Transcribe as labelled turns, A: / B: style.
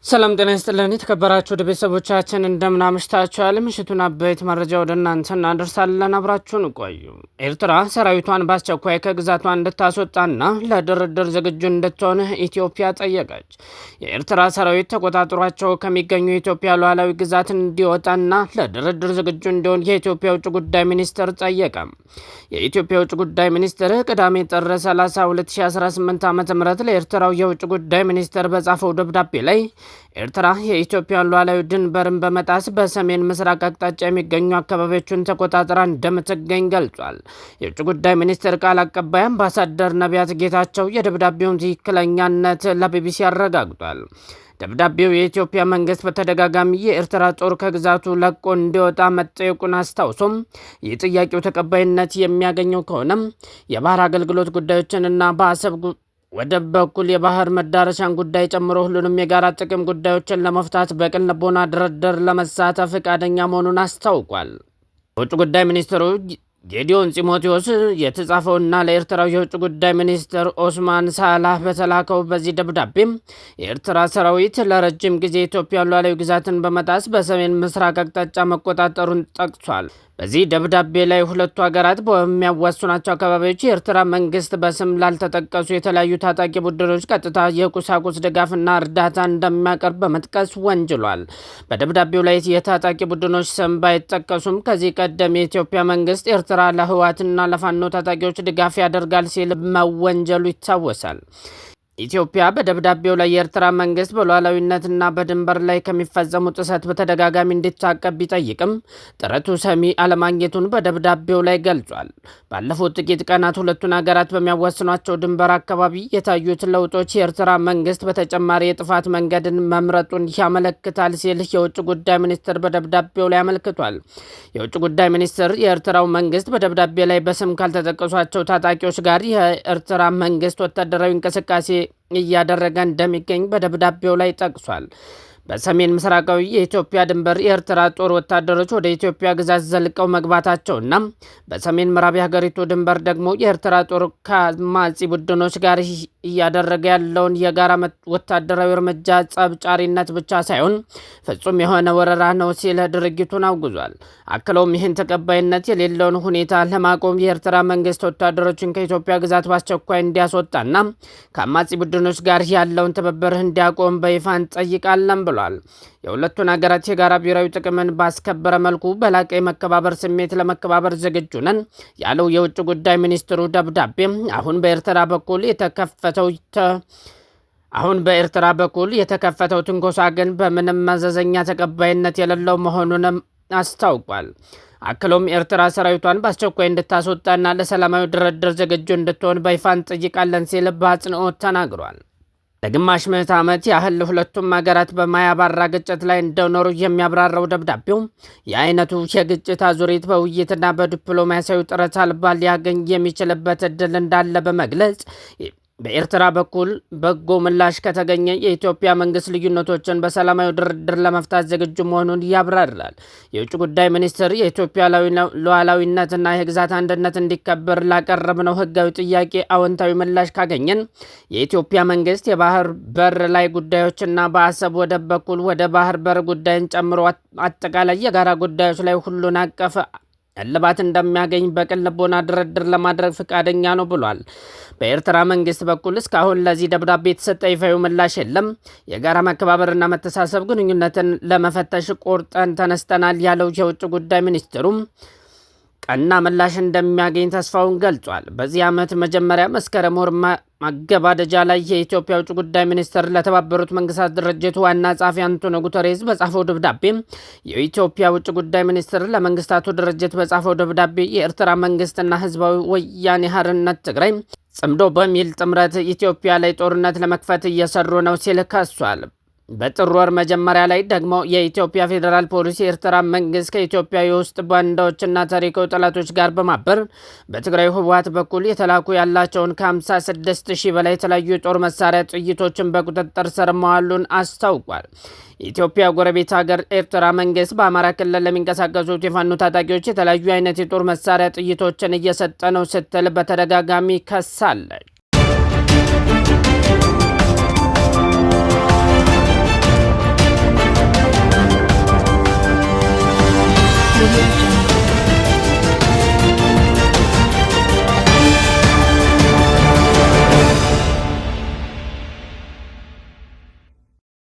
A: ሰላም ጤና ይስጥልን የተከበራችሁ ቤተሰቦቻችን እንደምን አምሽታችኋል? ምሽቱን አበይት መረጃ ወደ እናንተ እናደርሳለን። አብራችሁን ቆዩ። ኤርትራ ሰራዊቷን በአስቸኳይ ከግዛቷ እንድታስወጣና ለድርድር ዝግጁ እንድትሆን ኢትዮጵያ ጠየቀች። የኤርትራ ሰራዊት ተቆጣጥሯቸው ከሚገኙ የኢትዮጵያ ሉዓላዊ ግዛት እንዲወጣና ለድርድር ዝግጁ እንዲሆን የኢትዮጵያ ውጭ ጉዳይ ሚኒስትር ጠየቀ። የኢትዮጵያ ውጭ ጉዳይ ሚኒስትር ቅዳሜ ጥር 30 2018 ዓ.ም ለኤርትራው የውጭ ጉዳይ ሚኒስትር በጻፈው ደብዳቤ ላይ ኤርትራ የኢትዮጵያን ሉዓላዊ ድንበርን በመጣስ በሰሜን ምስራቅ አቅጣጫ የሚገኙ አካባቢዎችን ተቆጣጥራ እንደምትገኝ ገልጿል። የውጭ ጉዳይ ሚኒስትር ቃል አቀባይ አምባሳደር ነቢያት ጌታቸው የደብዳቤውን ትክክለኛነት ለቢቢሲ አረጋግጧል። ደብዳቤው የኢትዮጵያ መንግስት በተደጋጋሚ የኤርትራ ጦር ከግዛቱ ለቆ እንዲወጣ መጠየቁን አስታውሶም ይህ ጥያቄው ተቀባይነት የሚያገኘው ከሆነም የባህር አገልግሎት ጉዳዮችንና በአሰብ ወደብ በኩል የባህር መዳረሻን ጉዳይ ጨምሮ ሁሉንም የጋራ ጥቅም ጉዳዮችን ለመፍታት በቅን ልቦና ድርድር ለመሳተፍ ፈቃደኛ መሆኑን አስታውቋል። የውጭ ጉዳይ ሚኒስትሩ ጌዲዮን ጢሞቴዎስ የተጻፈውና ለኤርትራው የውጭ ጉዳይ ሚኒስትር ኦስማን ሳላህ በተላከው በዚህ ደብዳቤም የኤርትራ ሰራዊት ለረጅም ጊዜ የኢትዮጵያን ሉዓላዊ ግዛትን በመጣስ በሰሜን ምስራቅ አቅጣጫ መቆጣጠሩን ጠቅሷል። በዚህ ደብዳቤ ላይ ሁለቱ ሀገራት በሚያዋስኗቸው አካባቢዎች የኤርትራ መንግስት በስም ላልተጠቀሱ የተለያዩ ታጣቂ ቡድኖች ቀጥታ የቁሳቁስ ድጋፍና እርዳታ እንደሚያቀርብ በመጥቀስ ወንጅሏል። በደብዳቤው ላይ የታጣቂ ቡድኖች ስም ባይጠቀሱም ከዚህ ቀደም የኢትዮጵያ መንግስት ኤርትራ ለህወሓትና ለፋኖ ታጣቂዎች ድጋፍ ያደርጋል ሲል መወንጀሉ ይታወሳል። ኢትዮጵያ በደብዳቤው ላይ የኤርትራ መንግስት በሉዓላዊነትና በድንበር ላይ ከሚፈጸሙ ጥሰት በተደጋጋሚ እንዲታቀብ ቢጠይቅም ጥረቱ ሰሚ አለማግኘቱን በደብዳቤው ላይ ገልጿል። ባለፉት ጥቂት ቀናት ሁለቱን ሀገራት በሚያዋስኗቸው ድንበር አካባቢ የታዩት ለውጦች የኤርትራ መንግስት በተጨማሪ የጥፋት መንገድን መምረጡን ያመለክታል ሲል የውጭ ጉዳይ ሚኒስትር በደብዳቤው ላይ አመልክቷል። የውጭ ጉዳይ ሚኒስትር የኤርትራው መንግስት በደብዳቤ ላይ በስም ካልተጠቀሷቸው ታጣቂዎች ጋር የኤርትራ መንግስት ወታደራዊ እንቅስቃሴ እያደረገ እንደሚገኝ በደብዳቤው ላይ ጠቅሷል። በሰሜን ምስራቃዊ የኢትዮጵያ ድንበር የኤርትራ ጦር ወታደሮች ወደ ኢትዮጵያ ግዛት ዘልቀው መግባታቸውና በሰሜን ምዕራብ የሀገሪቱ ድንበር ደግሞ የኤርትራ ጦር ከአማጺ ቡድኖች ጋር እያደረገ ያለውን የጋራ ወታደራዊ እርምጃ ጸብጫሪነት ብቻ ሳይሆን ፍጹም የሆነ ወረራ ነው ሲል ድርጊቱን አውግዟል። አክለውም ይህን ተቀባይነት የሌለውን ሁኔታ ለማቆም የኤርትራ መንግስት ወታደሮችን ከኢትዮጵያ ግዛት በአስቸኳይ እንዲያስወጣና ከአማጺ ቡድኖች ጋር ያለውን ትብብር እንዲያቆም በይፋ እንጠይቃለን ብሏል። የሁለቱን ሀገራት የጋራ ብሔራዊ ጥቅምን ባስከበረ መልኩ በላቀ የመከባበር ስሜት ለመከባበር ዝግጁ ነን ያለው የውጭ ጉዳይ ሚኒስትሩ ደብዳቤ አሁን በኤርትራ በኩል የተከፈተው ትንኮሳ ግን በምንም መዘዘኛ ተቀባይነት የሌለው መሆኑንም አስታውቋል። አክሎም ኤርትራ ሰራዊቷን በአስቸኳይ እንድታስወጣና ለሰላማዊ ድርድር ዝግጁ እንድትሆን በይፋ እንጠይቃለን ሲል በአጽንኦት ተናግሯል። ለግማሽ ምዕተ ዓመት ያህል ሁለቱም ሀገራት በማያባራ ግጭት ላይ እንደኖሩ የሚያብራራው ደብዳቤው የአይነቱ የግጭት አዙሪት በውይይትና በዲፕሎማሲያዊ ጥረት አልባ ሊያገኝ የሚችልበት እድል እንዳለ በመግለጽ በኤርትራ በኩል በጎ ምላሽ ከተገኘ የኢትዮጵያ መንግስት ልዩነቶችን በሰላማዊ ድርድር ለመፍታት ዝግጁ መሆኑን ያብራራል። የውጭ ጉዳይ ሚኒስትር የኢትዮጵያ ሉዓላዊነትና የግዛት አንድነት እንዲከበር ላቀረብነው ህጋዊ ጥያቄ አዎንታዊ ምላሽ ካገኘን የኢትዮጵያ መንግስት የባህር በር ላይ ጉዳዮችና በአሰብ ወደብ በኩል ወደ ባህር በር ጉዳይን ጨምሮ አጠቃላይ የጋራ ጉዳዮች ላይ ሁሉን አቀፍ እልባት እንደሚያገኝ በቅን ልቦና ድርድር ለማድረግ ፈቃደኛ ነው ብሏል። በኤርትራ መንግስት በኩል እስካሁን ለዚህ ደብዳቤ የተሰጠ ይፋዊ ምላሽ የለም። የጋራ መከባበርና መተሳሰብ ግንኙነትን ለመፈተሽ ቆርጠን ተነስተናል ያለው የውጭ ጉዳይ ሚኒስትሩም ቀና ምላሽ እንደሚያገኝ ተስፋውን ገልጿል። በዚህ ዓመት መጀመሪያ መስከረም ወር ማገባደጃ ላይ የኢትዮጵያ ውጭ ጉዳይ ሚኒስትር ለተባበሩት መንግስታት ድርጅት ዋና ጸሐፊ አንቶኒዮ ጉተሬዝ በጻፈው ደብዳቤ የኢትዮጵያ ውጭ ጉዳይ ሚኒስትር ለመንግስታቱ ድርጅት በጻፈው ደብዳቤ የኤርትራ መንግስትና ህዝባዊ ወያኔ ሓርነት ትግራይ ጽምዶ በሚል ጥምረት ኢትዮጵያ ላይ ጦርነት ለመክፈት እየሰሩ ነው ሲል ከሷል። በጥር ወር መጀመሪያ ላይ ደግሞ የኢትዮጵያ ፌዴራል ፖሊስ የኤርትራ መንግስት ከኢትዮጵያ የውስጥ ባንዳዎችና ታሪካዊ ጠላቶች ጋር በማበር በትግራይ ህወሓት በኩል የተላኩ ያላቸውን ከ56,000 በላይ የተለያዩ የጦር መሳሪያ ጥይቶችን በቁጥጥር ስር መዋሉን አስታውቋል። የኢትዮጵያ ጎረቤት ሀገር ኤርትራ መንግስት በአማራ ክልል ለሚንቀሳቀሱት የፋኖ ታጣቂዎች የተለያዩ አይነት የጦር መሳሪያ ጥይቶችን እየሰጠ ነው ስትል በተደጋጋሚ ከሳለች።